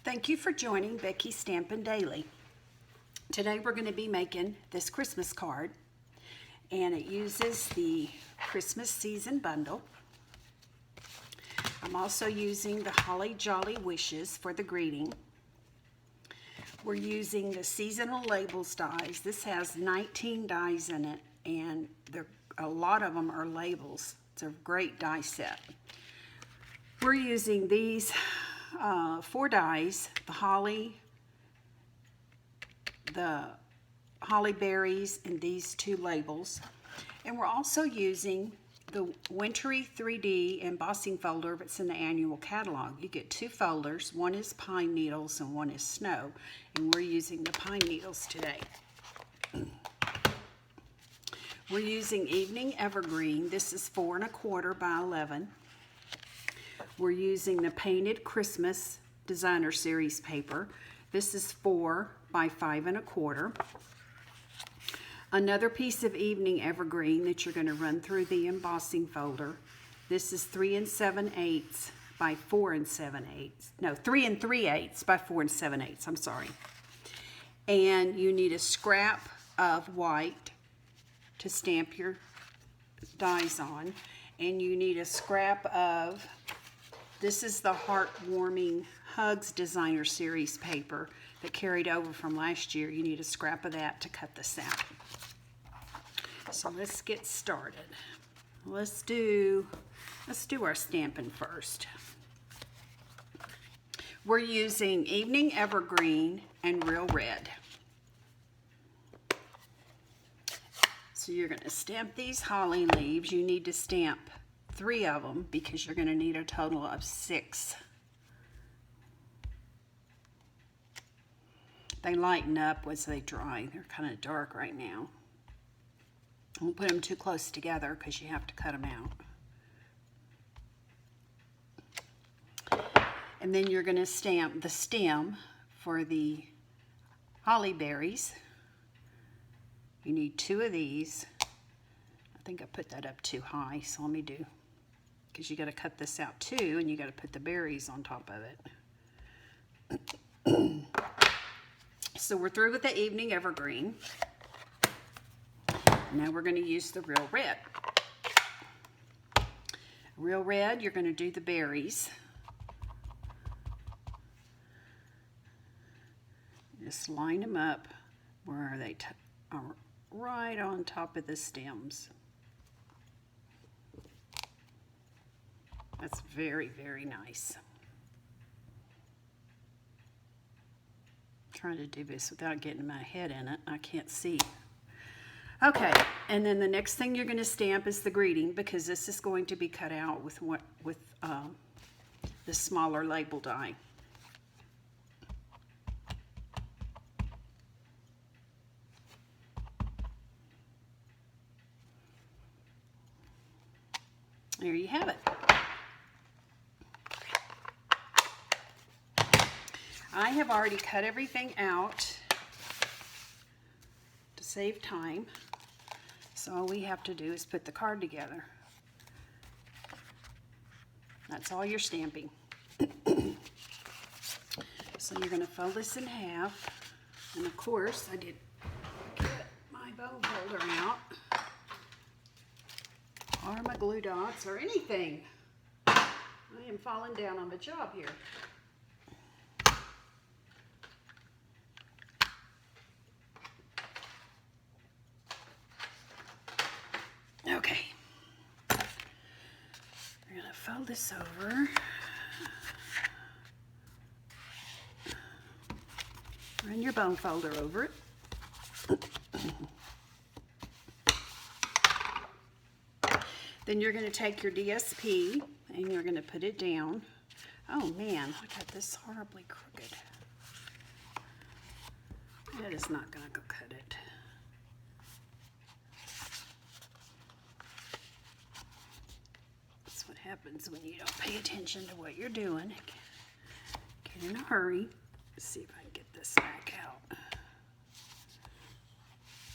Thank you for joining Becky Stampin' Daily. Today we're going to be making this Christmas card, and it uses the Christmas season bundle. I'm also using the Holly Jolly Wishes for the greeting. We're using the seasonal labels dies. This has 19 dies in it, and a lot of them are labels. It's a great die set. We're using these 4 dies, the holly berries, and these 2 labels. And we're also using the Wintry 3D embossing folder that's in the annual catalog. You get 2 folders. One is pine needles and one is snow. And we're using the pine needles today. We're using Evening Evergreen. This is 4 1/4 by 11. We're using the Painted Christmas Designer Series paper. This is 4 by 5 1/4. Another piece of Evening Evergreen that you're going to run through the embossing folder. This is 3 7/8 by 4 7/8. No, 3 3/8 by 4 7/8. I'm sorry. And you need a scrap of white to stamp your dies on. And you need a scrap of, this is the Heartwarming Hugs Designer Series paper that carried over from last year. You need a scrap of that to cut this out. So let's get started. Let's do our stamping first. We're using Evening Evergreen and Real Red. So you're going to stamp these holly leaves. You need to stamp 3 of them because you're going to need a total of 6. They lighten up as they dry. They're kind of dark right now. Don't put them too close together because you have to cut them out. And then you're going to stamp the stem for the holly berries. You need 2 of these. I think I put that up too high, so let me do, because you got to cut this out too, and you got to put the berries on top of it. So we're through with the Evening Evergreen. Now we're going to use the Real Red. Real Red, you're going to do the berries. Just line them up where they are right on top of the stems. That's very, very nice. I'm trying to do this without getting my head in it. I can't see. Okay, and then the next thing you're going to stamp is the greeting, because this is going to be cut out with the smaller label die. There you have it. I have already cut everything out to save time. So all we have to do is put the card together. That's all you're stamping. So you're going to fold this in half. And of course, I did get my bone folder out, or my glue dots, or anything. I am falling down on the job here. Okay. We're going to fold this over. Run your bone folder over it. Then you're going to take your DSP and you're going to put it down. Oh man, I got this horribly crooked. That is not going to go cut it. That's what happens when you don't pay attention to what you're doing. Get in a hurry. Let's see if I can get this back out.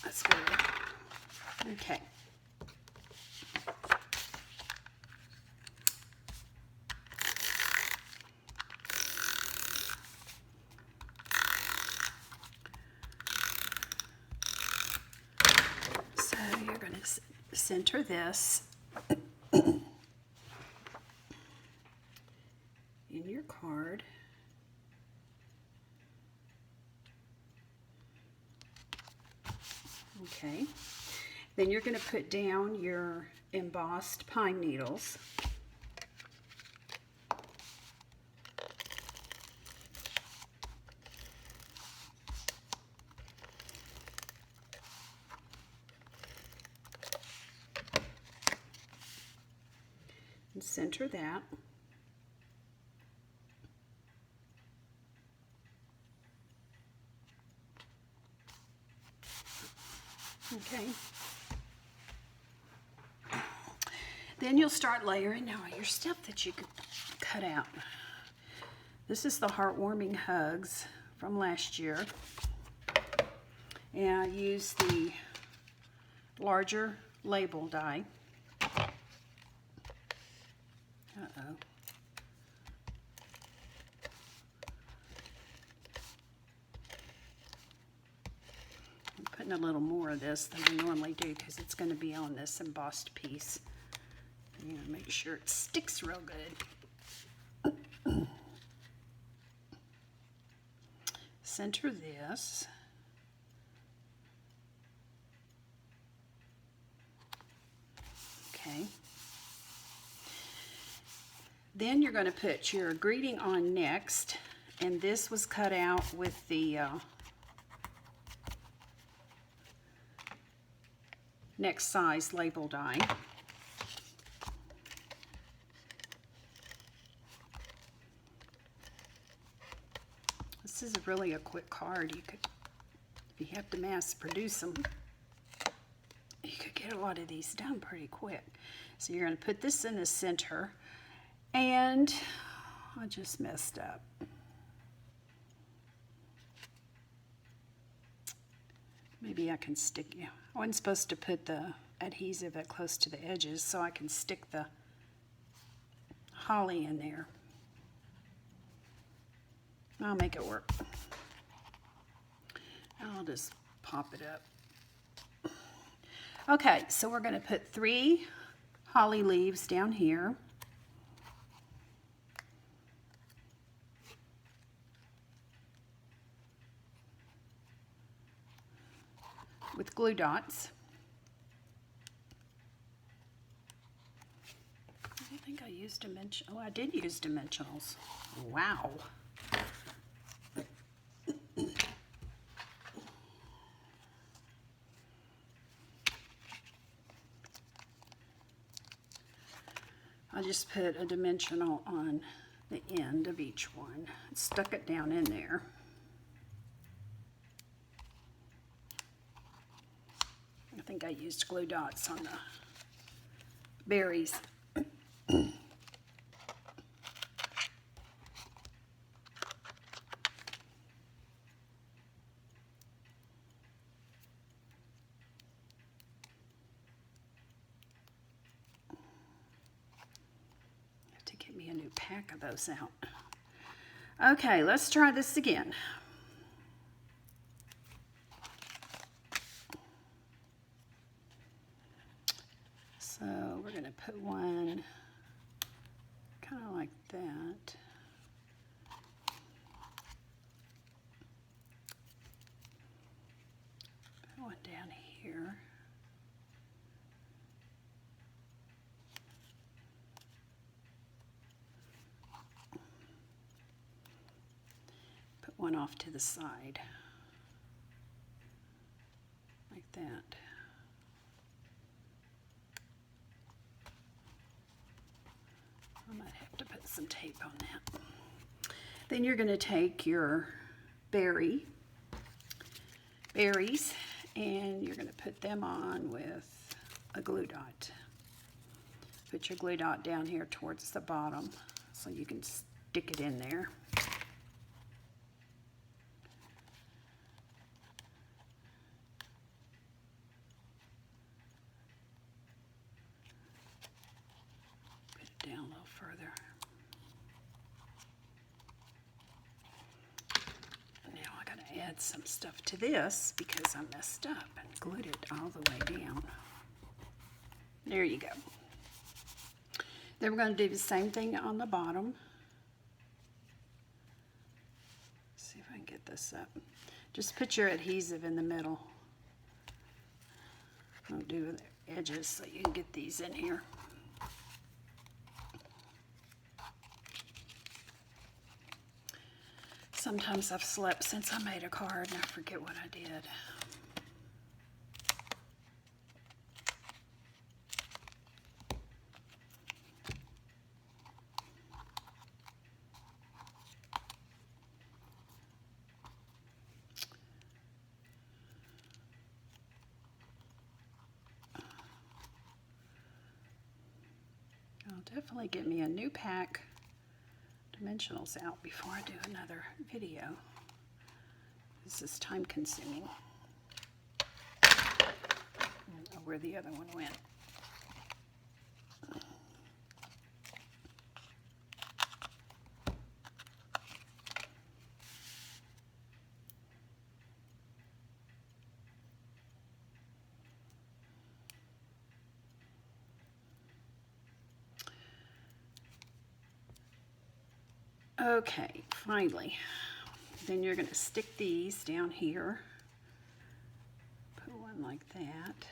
That's good. Okay. center this in your card. Okay, then you're going to put down your embossed pine needles. And center that. Okay. Then you'll start layering now your stuff that you could cut out. This is the Heartwarming Hugs from last year. And I used the larger label die. Uh-oh. I'm putting a little more of this than I normally do because it's going to be on this embossed piece. I'm going to make sure it sticks real good. Center this. Okay. Then you're going to put your greeting on next, and this was cut out with the next size label die. This is really a quick card. You could, if you have to mass produce them, you could get a lot of these done pretty quick. So you're going to put this in the center. And I just messed up. Maybe I can stick, I wasn't supposed to put the adhesive at close to the edges, so I can stick the holly in there. I'll make it work. I'll just pop it up. Okay, so we're going to put 3 holly leaves down here. With glue dots. I don't think I used dimensional. Oh, I did use dimensionals. Wow. I just put a dimensional on the end of each one. Stuck it down in there. I think I used glue dots on the berries. Have to get me a new pack of those out. Okay, let's try this again. So we're going to put one kind of like that. Put one down here. Put one off to the side. Like that. I might have to put some tape on that. Then you're going to take your berries and you're going to put them on with a glue dot. Put your glue dot down here towards the bottom so you can stick it in there. Down a little further. Now I gotta add some stuff to this because I messed up and glued it all the way down. There you go. Then we're going to do the same thing on the bottom. Let's see if I can get this up. Just put your adhesive in the middle. I'll do the edges so you can get these in here. Sometimes I've slept since I made a card and I forget what I did. I'll definitely get me a new pack dimensionals out before I do another video. This is time consuming. I don't know where the other one went. Okay, finally, then you're going to stick these down here. Put one like that.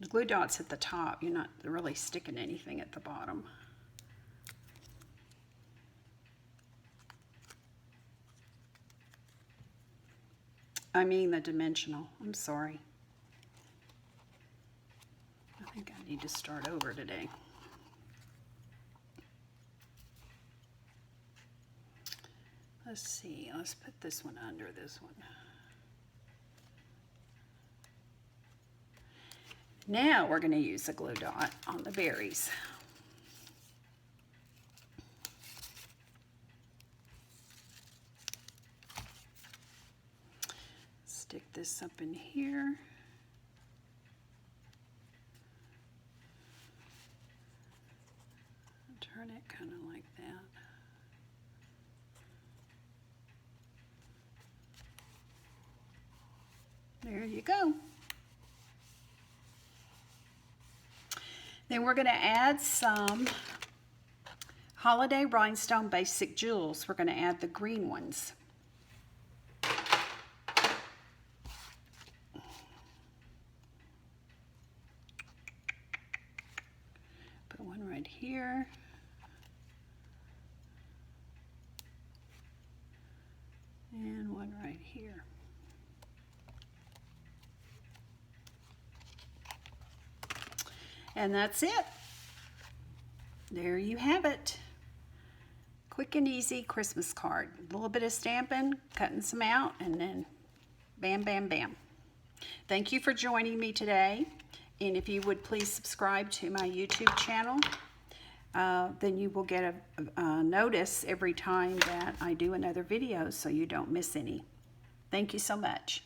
The glue dot's at the top. You're not really sticking anything at the bottom. I mean the dimensional. I'm sorry. I think I need to start over today. Let's see, let's put this one under this one. Now we're going to use a glue dot on the berries. Stick this up in here. Turn it kind of like that. There you go. Then we're going to add some Holiday Rhinestone Basic Jewels. We're going to add the green ones. Put one right here. And one right here. And that's it. There you have it. Quick and easy Christmas card. A little bit of Stampin', cutting some out, and then bam, bam, bam. Thank you for joining me today. And if you would please subscribe to my YouTube channel, then you will get a notice every time that I do another video so you don't miss any. Thank you so much.